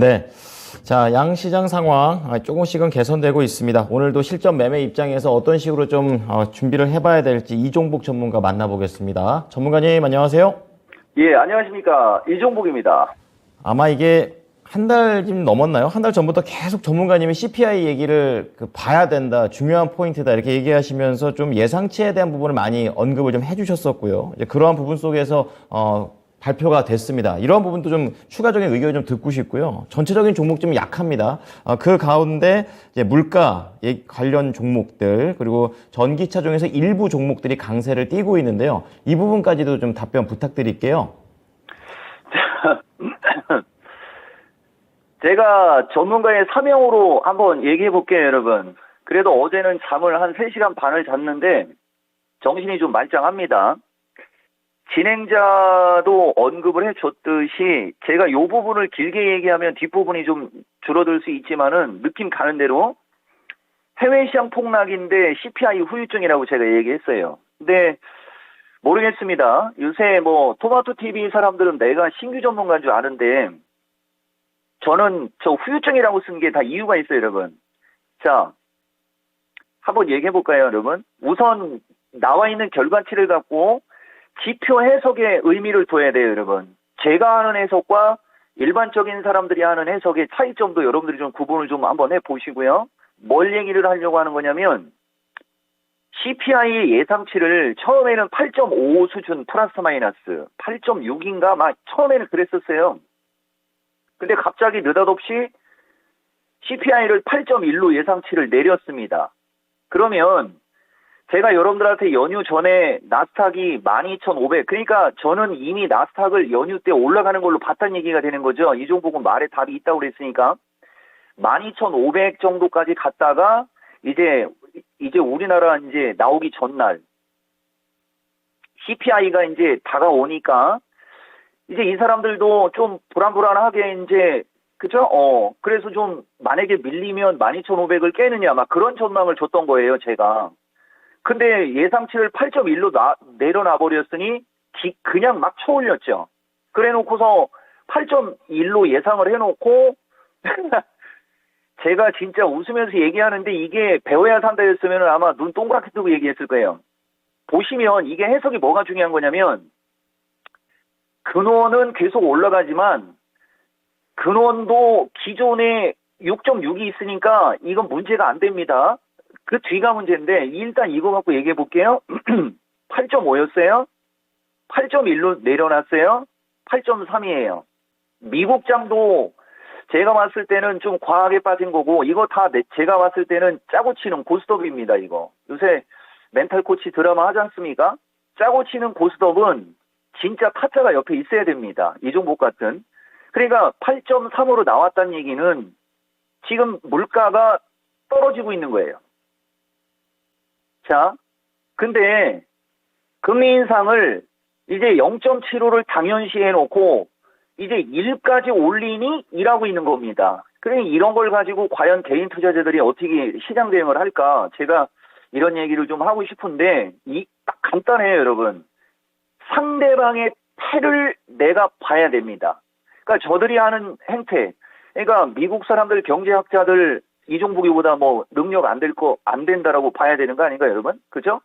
네. 자, 양시장 상황 조금씩은 개선되고 있습니다. 오늘도 실전 매매 입장에서 어떤 식으로 좀 준비를 해봐야 될지 이종복 전문가 만나보겠습니다. 전문가님 안녕하세요. 예, 안녕하십니까. 이종복입니다. 아마 이게 한 달 좀 넘었나요? 한 달 전부터 계속 전문가님이 CPI 얘기를 봐야 된다, 중요한 포인트다 이렇게 얘기하시면서 좀 예상치에 대한 부분을 많이 언급을 좀 해주셨었고요. 이제 그러한 부분 속에서 발표가 됐습니다. 이러한 부분도 좀 추가적인 의견을 좀 듣고 싶고요. 전체적인 종목 좀 약합니다. 그 가운데 이제 물가 관련 종목들 그리고 전기차 중에서 일부 종목들이 강세를 띠고 있는데요. 이 부분까지도 좀 답변 부탁드릴게요. 제가 전문가의 사명으로 한번 얘기해 볼게요, 여러분. 그래도 어제는 잠을 한 3시간 반을 잤는데 정신이 좀 말짱합니다. 진행자도 언급을 해줬듯이 제가 이 부분을 길게 얘기하면 뒷부분이 좀 줄어들 수 있지만은 느낌 가는 대로 해외 시장 폭락인데 CPI 후유증이라고 제가 얘기했어요. 근데 모르겠습니다. 요새 뭐 토마토 TV 사람들은 내가 신규 전문가인 줄 아는데 저는 저 후유증이라고 쓴 게 다 이유가 있어요, 여러분. 자, 한번 얘기해 볼까요, 여러분? 우선 나와 있는 결과치를 갖고 지표 해석에 의미를 둬야 돼요, 여러분. 제가 하는 해석과 일반적인 사람들이 하는 해석의 차이점도 여러분들이 좀 구분을 좀 한번 해보시고요. 뭘 얘기를 하려고 하는 거냐면 CPI 예상치를 처음에는 8.5 수준 플러스 마이너스 8.6인가 막 처음에는 그랬었어요. 근데 갑자기 느닷없이 CPI를 8.1로 예상치를 내렸습니다. 그러면 제가 여러분들한테 연휴 전에 나스닥이 12,500, 그러니까 저는 이미 나스닥을 연휴 때 올라가는 걸로 봤다는 얘기가 되는 거죠. 이종복은 말에 답이 있다고 그랬으니까. 12,500 정도까지 갔다가 이제 우리나라 이제 나오기 전날 CPI가 이제 다가오니까 이제 이 사람들도 좀 불안불안하게 이제 그죠? 그래서 좀 만약에 밀리면 12,500을 깨느냐 막 그런 전망을 줬던 거예요, 제가. 근데 예상치를 8.1로 내려놔 버렸으니 그냥 막 쳐올렸죠. 그래 놓고서 8.1로 예상을 해놓고 제가 진짜 웃으면서 얘기하는데 이게 배워야 산다였으면 아마 눈 동그랗게 뜨고 얘기했을 거예요. 보시면 이게 해석이 뭐가 중요한 거냐면 근원은 계속 올라가지만 근원도 기존에 6.6이 있으니까 이건 문제가 안 됩니다. 그 뒤가 문제인데 일단 이거 갖고 얘기해 볼게요. 8.5였어요. 8.1로 내려놨어요. 8.3이에요. 미국장도 제가 봤을 때는 좀 과하게 빠진 거고 이거 다 제가 봤을 때는 짜고 치는 고스톱입니다. 이거 요새 멘탈 코치 드라마 하지 않습니까? 짜고 치는 고스톱은 진짜 타짜가 옆에 있어야 됩니다. 이종복 같은. 그러니까 8.3으로 나왔다는 얘기는 지금 물가가 떨어지고 있는 거예요. 자, 근데 금리 인상을 이제 0.75를 당연시 해놓고 이제 1까지 올리니 일하고 있는 겁니다. 그러니 이런 걸 가지고 과연 개인 투자자들이 어떻게 시장 대응을 할까? 제가 이런 얘기를 좀 하고 싶은데 딱 간단해요, 여러분. 상대방의 패를 내가 봐야 됩니다. 그러니까 저들이 하는 행태, 그러니까 미국 사람들 경제학자들 이종복이보다 뭐 능력 안 된다라고 봐야 되는 거 아닌가, 여러분? 그죠?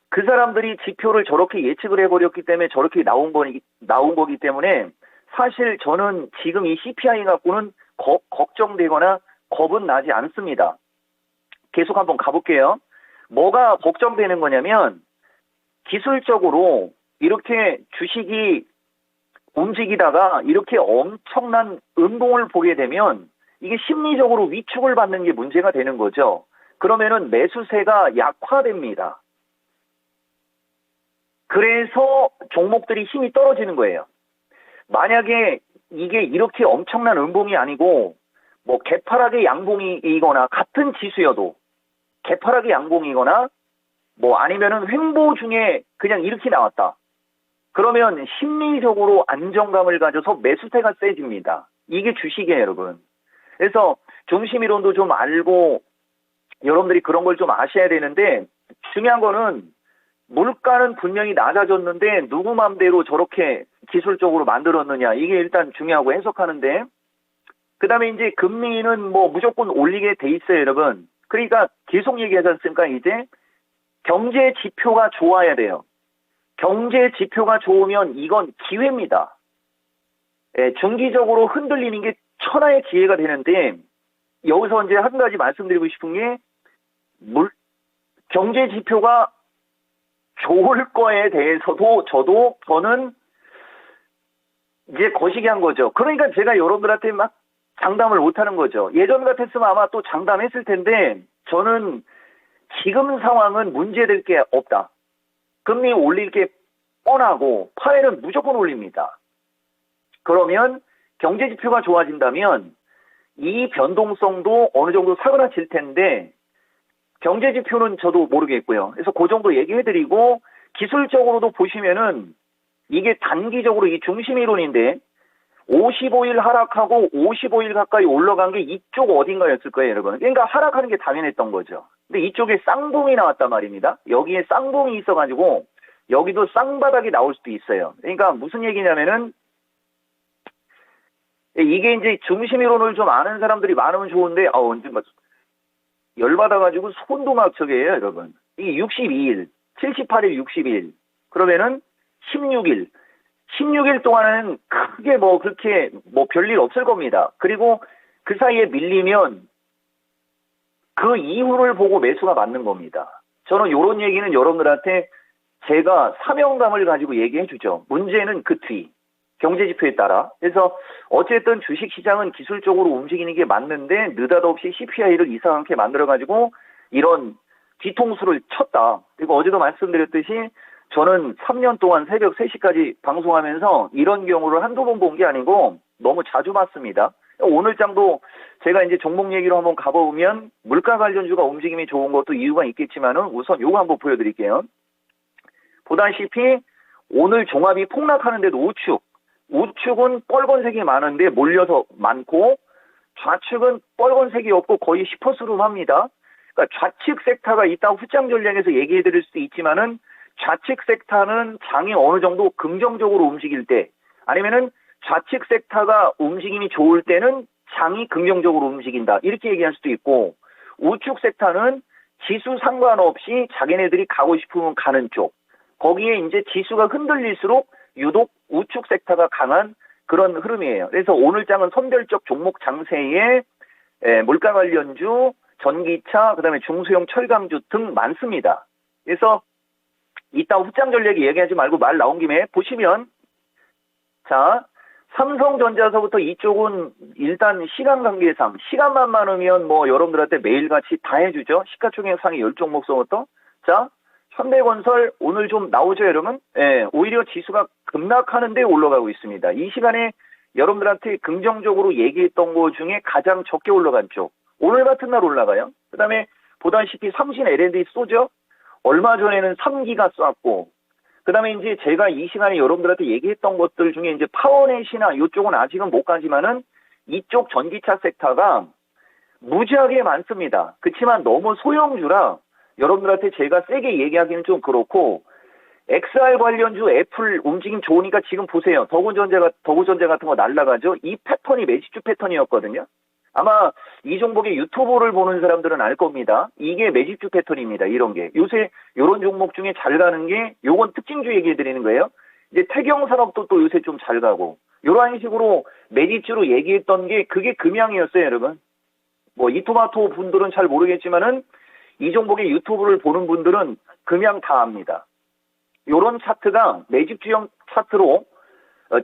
그 사람들이 지표를 저렇게 예측을 해버렸기 때문에 저렇게 나온 거기 때문에 사실 저는 지금 이 CPI 갖고는 걱정되거나 겁은 나지 않습니다. 계속 한번 가볼게요. 뭐가 걱정되는 거냐면 기술적으로 이렇게 주식이 움직이다가 이렇게 엄청난 음봉을 보게 되면 이게 심리적으로 위축을 받는 게 문제가 되는 거죠. 그러면은 매수세가 약화됩니다. 그래서 종목들이 힘이 떨어지는 거예요. 만약에 이게 이렇게 엄청난 음봉이 아니고 뭐 개파락의 양봉이거나 같은 지수여도 개파락의 양봉이거나 뭐 아니면은 횡보 중에 그냥 이렇게 나왔다. 그러면 심리적으로 안정감을 가져서 매수세가 세집니다. 이게 주식이에요, 여러분. 그래서 중심이론도 좀 알고 여러분들이 그런 걸 좀 아셔야 되는데 중요한 거는 물가는 분명히 낮아졌는데 누구 맘대로 저렇게 기술적으로 만들었느냐 이게 일단 중요하고 해석하는데 그다음에 이제 금리는 뭐 무조건 올리게 돼 있어요, 여러분. 그러니까 계속 얘기하지 않습니까? 이제 경제 지표가 좋아야 돼요. 경제 지표가 좋으면 이건 기회입니다. 예, 중기적으로 흔들리는 게 천하의 기회가 되는데, 여기서 이제 한 가지 말씀드리고 싶은 게, 경제 지표가 좋을 거에 대해서도 저는 이제 거시기한 거죠. 그러니까 제가 여러분들한테 막 장담을 못 하는 거죠. 예전 같았으면 아마 또 장담했을 텐데, 저는 지금 상황은 문제될 게 없다. 금리 올릴 게 뻔하고, 파일은 무조건 올립니다. 그러면 경제지표가 좋아진다면 이 변동성도 어느 정도 사그라질 텐데, 경제지표는 저도 모르겠고요. 그래서 그 정도 얘기해드리고, 기술적으로도 보시면은 이게 단기적으로 이 중심이론인데 55일 하락하고 55일 가까이 올라간 게 이쪽 어딘가였을 거예요, 여러분. 그러니까 하락하는 게 당연했던 거죠. 근데 이쪽에 쌍봉이 나왔단 말입니다. 여기에 쌍봉이 있어가지고 여기도 쌍바닥이 나올 수도 있어요. 그러니까 무슨 얘기냐면은 이게 이제 중심이론을 좀 아는 사람들이 많으면 좋은데 언제 열받아가지고 손도 막 저게요, 여러분. 이게 62일, 78일, 60일 그러면은 16일 동안은 크게 뭐 그렇게 뭐 별일 없을 겁니다. 그리고 그 사이에 밀리면 그 이후를 보고 매수가 맞는 겁니다. 저는 이런 얘기는 여러분들한테 제가 사명감을 가지고 얘기해 주죠. 문제는 그 뒤, 경제지표에 따라. 그래서 어쨌든 주식시장은 기술적으로 움직이는 게 맞는데 느닷없이 CPI를 이상하게 만들어가지고 이런 뒤통수를 쳤다. 그리고 어제도 말씀드렸듯이 저는 3년 동안 새벽 3시까지 방송하면서 이런 경우를 한두 번 본 게 아니고 너무 자주 봤습니다. 오늘 장도 제가 이제 종목 얘기로 한번 가보면 물가 관련주가 움직임이 좋은 것도 이유가 있겠지만은 우선 요거 한번 보여드릴게요. 보다시피 오늘 종합이 폭락하는데도 우측은 빨간색이 많은데 몰려서 많고 좌측은 빨간색이 없고 거의 10%룸합니다. 그러니까 좌측 섹터가 이따 후장 전략에서 얘기해 드릴 수도 있지만은 좌측 섹터는 장이 어느 정도 긍정적으로 움직일 때 아니면은 좌측 섹터가 움직임이 좋을 때는 장이 긍정적으로 움직인다. 이렇게 얘기할 수도 있고 우측 섹터는 지수 상관없이 자기네들이 가고 싶으면 가는 쪽. 거기에 이제 지수가 흔들릴수록 유독 우측 섹터가 강한 그런 흐름이에요. 그래서 오늘 장은 선별적 종목 장세에 물가 관련주, 전기차, 그다음에 중소형 철강주 등 많습니다. 그래서 이따 후장 전략 얘기하지 말고 말 나온 김에 보시면 자 삼성전자서부터 이쪽은 일단 시간 관계상 시간만 많으면 뭐 여러분들한테 매일같이 다 해주죠. 시가총액 상위 10종목서부터 자 현대건설 오늘 좀 나오죠 여러분? 예, 오히려 지수가 급락하는데 올라가고 있습니다. 이 시간에 여러분들한테 긍정적으로 얘기했던 것 중에 가장 적게 올라간 쪽 오늘 같은 날 올라가요. 그 다음에 보다시피 삼신 L&D 쏘죠. 얼마 전에는 3기가 쐈고, 그 다음에 이제 제가 이 시간에 여러분들한테 얘기했던 것들 중에 이제 파워넷이나 이쪽은 아직은 못 가지만은 이쪽 전기차 섹터가 무지하게 많습니다. 그렇지만 너무 소형주라 여러분들한테 제가 세게 얘기하기는 좀 그렇고, XR 관련주 애플 움직임 좋으니까 지금 보세요. 더구전자 같은 거 날라가죠. 이 패턴이 매집주 패턴이었거든요. 아마 이 종목의 유튜브를 보는 사람들은 알 겁니다. 이게 매집주 패턴입니다. 이런 게. 요새 이런 종목 중에 잘 가는 게 요건 특징주 얘기해 드리는 거예요. 이제 태경산업도 또 요새 좀 잘 가고 이런 식으로 매집주로 얘기했던 게 그게 금양이었어요, 여러분. 뭐 이토마토 분들은 잘 모르겠지만은 이 종목의 유튜브를 보는 분들은 금양 다 압니다. 요런 차트가 매집주형 차트로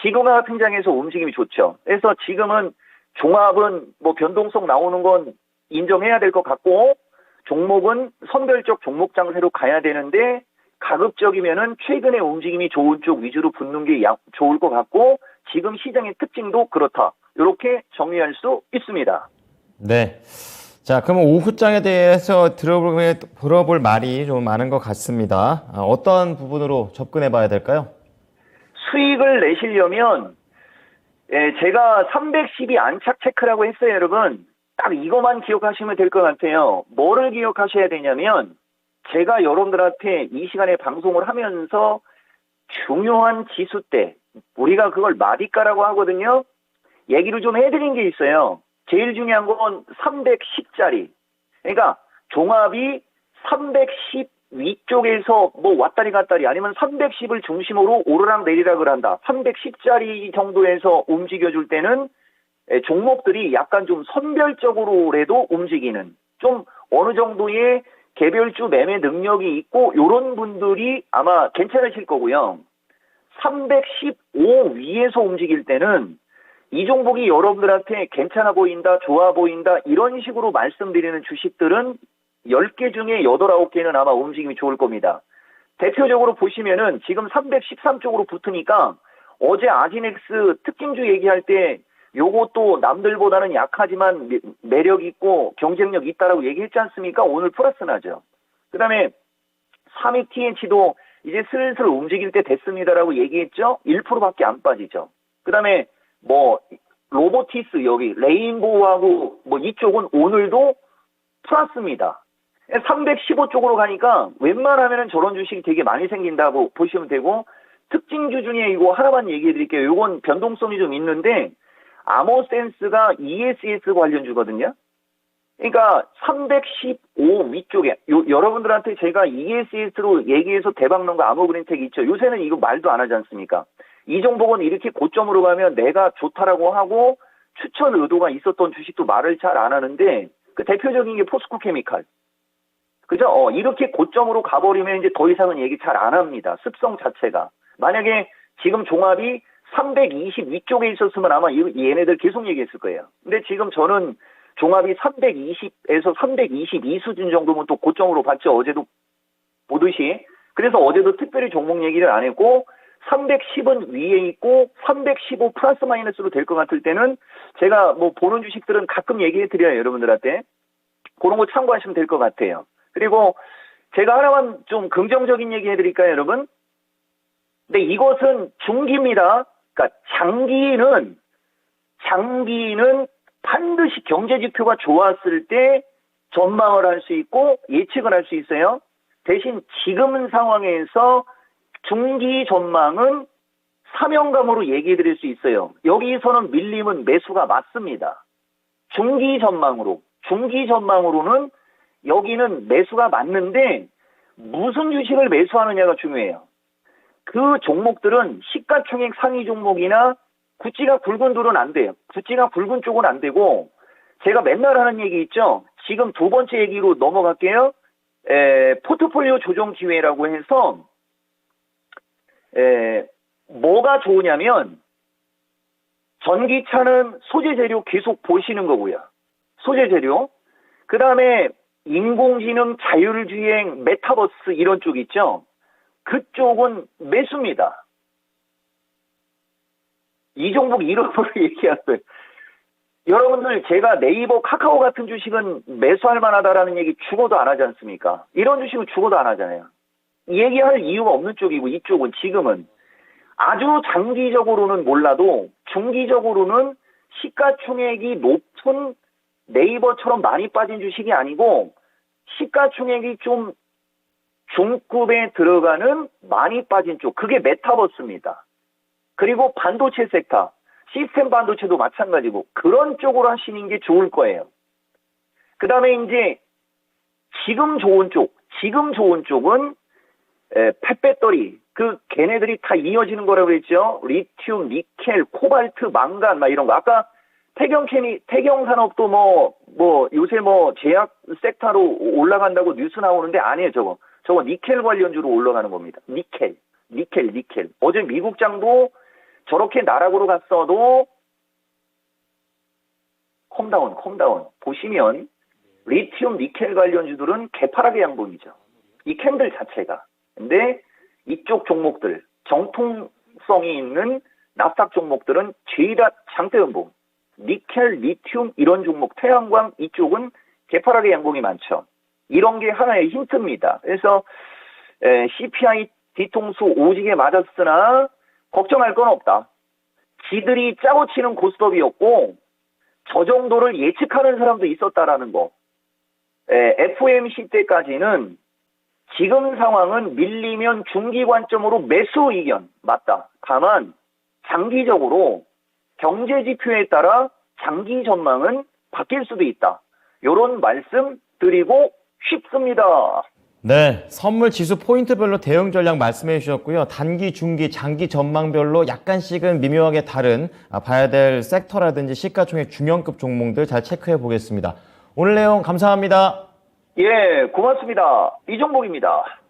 지금과 같은 장에서 움직임이 좋죠. 그래서 지금은 종합은 뭐 변동성 나오는 건 인정해야 될 것 같고 종목은 선별적 종목 장세로 가야 되는데 가급적이면은 최근에 움직임이 좋은 쪽 위주로 붙는 게 좋을 것 같고 지금 시장의 특징도 그렇다. 이렇게 정리할 수 있습니다. 네. 자, 그러면 오후장에 대해서 들어볼 말이 좀 많은 것 같습니다. 어떤 부분으로 접근해 봐야 될까요? 수익을 내시려면 제가 312 안착 체크라고 했어요, 여러분. 딱 이것만 기억하시면 될 것 같아요. 뭐를 기억하셔야 되냐면 제가 여러분들한테 이 시간에 방송을 하면서 중요한 지수 때 우리가 그걸 마디가라고 하거든요. 얘기를 좀 해드린 게 있어요. 제일 중요한 건 310짜리. 그러니까 종합이 310 위쪽에서 뭐 왔다리 갔다리 아니면 310을 중심으로 오르락 내리락을 한다. 310짜리 정도에서 움직여줄 때는 종목들이 약간 좀 선별적으로라도 움직이는 좀 어느 정도의 개별주 매매 능력이 있고 요런 분들이 아마 괜찮으실 거고요. 315 위에서 움직일 때는 이 종목이 여러분들한테 괜찮아 보인다, 좋아 보인다 이런 식으로 말씀드리는 주식들은 10개 중에 8, 9개는 아마 움직임이 좋을 겁니다. 대표적으로 보시면은 지금 313 쪽으로 붙으니까 어제 아지넥스 특징주 얘기할 때 요것도 남들보다는 약하지만 매력 있고 경쟁력 있다라고 얘기했지 않습니까? 오늘 플러스 나죠. 그 다음에 32TNC도 이제 슬슬 움직일 때 됐습니다라고 얘기했죠? 1%밖에 안 빠지죠. 그 다음에 뭐 로보티스 여기 레인보우하고 뭐 이쪽은 오늘도 플러스입니다. 315 쪽으로 가니까 웬만하면은 저런 주식이 되게 많이 생긴다고 보시면 되고 특징주 중에 이거 하나만 얘기해 드릴게요. 이건 변동성이 좀 있는데 아머센스가 ESS 관련주거든요. 그러니까 315 위쪽에 여러분들한테 제가 ESS로 얘기해서 대박난 거 아머그린텍 있죠. 요새는 이거 말도 안 하지 않습니까? 이 종목은 이렇게 고점으로 가면 내가 좋다라고 하고 추천 의도가 있었던 주식도 말을 잘 안 하는데 그 대표적인 게 포스코 케미칼. 그죠? 이렇게 고점으로 가버리면 이제 더 이상은 얘기 잘 안 합니다. 습성 자체가. 만약에 지금 종합이 320 위쪽에 있었으면 아마 얘네들 계속 얘기했을 거예요. 근데 지금 저는 종합이 320에서 322 수준 정도면 또 고점으로 봤죠. 어제도 보듯이. 그래서 어제도 특별히 종목 얘기를 안 했고 310은 위에 있고 315 플러스 마이너스로 될 것 같을 때는 제가 뭐 보는 주식들은 가끔 얘기해 드려요. 여러분들한테. 그런 거 참고하시면 될 것 같아요. 그리고 제가 하나만 좀 긍정적인 얘기 해드릴까요, 여러분? 근데 이것은 중기입니다. 그러니까 장기는 반드시 경제지표가 좋았을 때 전망을 할 수 있고 예측을 할 수 있어요. 대신 지금 상황에서 중기 전망은 사명감으로 얘기해 드릴 수 있어요. 여기서는 밀림은 매수가 맞습니다. 중기 전망으로는 여기는 매수가 맞는데 무슨 주식을 매수하느냐가 중요해요. 그 종목들은 시가총액 상위 종목이나 구찌가 굵은 둘은 안 돼요. 구찌가 굵은 쪽은 안 되고 제가 맨날 하는 얘기 있죠. 지금 두 번째 얘기로 넘어갈게요. 포트폴리오 조정 기회라고 해서 뭐가 좋으냐면 전기차는 소재 재료 계속 보시는 거고요. 소재 재료. 그 다음에 인공지능, 자율주행, 메타버스 이런 쪽 있죠. 그쪽은 매수입니다. 이 종목 이름으로 얘기했어요. 여러분들 제가 네이버, 카카오 같은 주식은 매수할 만하다라는 얘기 죽어도 안 하지 않습니까? 이런 주식은 죽어도 안 하잖아요. 얘기할 이유가 없는 쪽이고 이쪽은 지금은 아주 장기적으로는 몰라도 중기적으로는 시가총액이 높은 네이버처럼 많이 빠진 주식이 아니고 시가총액이 좀 중급에 들어가는 많이 빠진 쪽, 그게 메타버스입니다. 그리고 반도체 섹터, 시스템 반도체도 마찬가지고 그런 쪽으로 하시는 게 좋을 거예요. 그 다음에 이제 지금 좋은 쪽은 펫배터리, 걔네들이 다 이어지는 거라고 그랬죠. 리튬, 니켈, 코발트, 망간 막 이런 거. 아까 태경산업도 요새 제약 섹터로 올라간다고 뉴스 나오는데 아니에요. 저거 니켈 관련주로 올라가는 겁니다. 니켈. 어제 미국장도 저렇게 나락으로 갔어도 컴다운. 보시면 리튬, 니켈 관련주들은 개파락의 양봉이죠. 이 캔들 자체가. 근데 이쪽 종목들, 정통성이 있는 나스닥 종목들은 죄다 장대 연봉. 니켈, 리튬 이런 종목, 태양광 이쪽은 개파락의 양봉이 많죠. 이런 게 하나의 힌트입니다. 그래서 CPI 뒤통수 오지게 맞았으나 걱정할 건 없다. 지들이 짜고 치는 고스톱이었고 저 정도를 예측하는 사람도 있었다라는 거. FOMC 때까지는 지금 상황은 밀리면 중기 관점으로 매수 의견 맞다. 다만 장기적으로 경제 지표에 따라 장기 전망은 바뀔 수도 있다. 이런 말씀 드리고 싶습니다. 네, 선물 지수 포인트별로 대응 전략 말씀해 주셨고요. 단기, 중기, 장기 전망별로 약간씩은 미묘하게 다른 봐야 될 섹터라든지 시가총액 중형급 종목들 잘 체크해 보겠습니다. 오늘 내용 감사합니다. 예, 고맙습니다. 이종복입니다.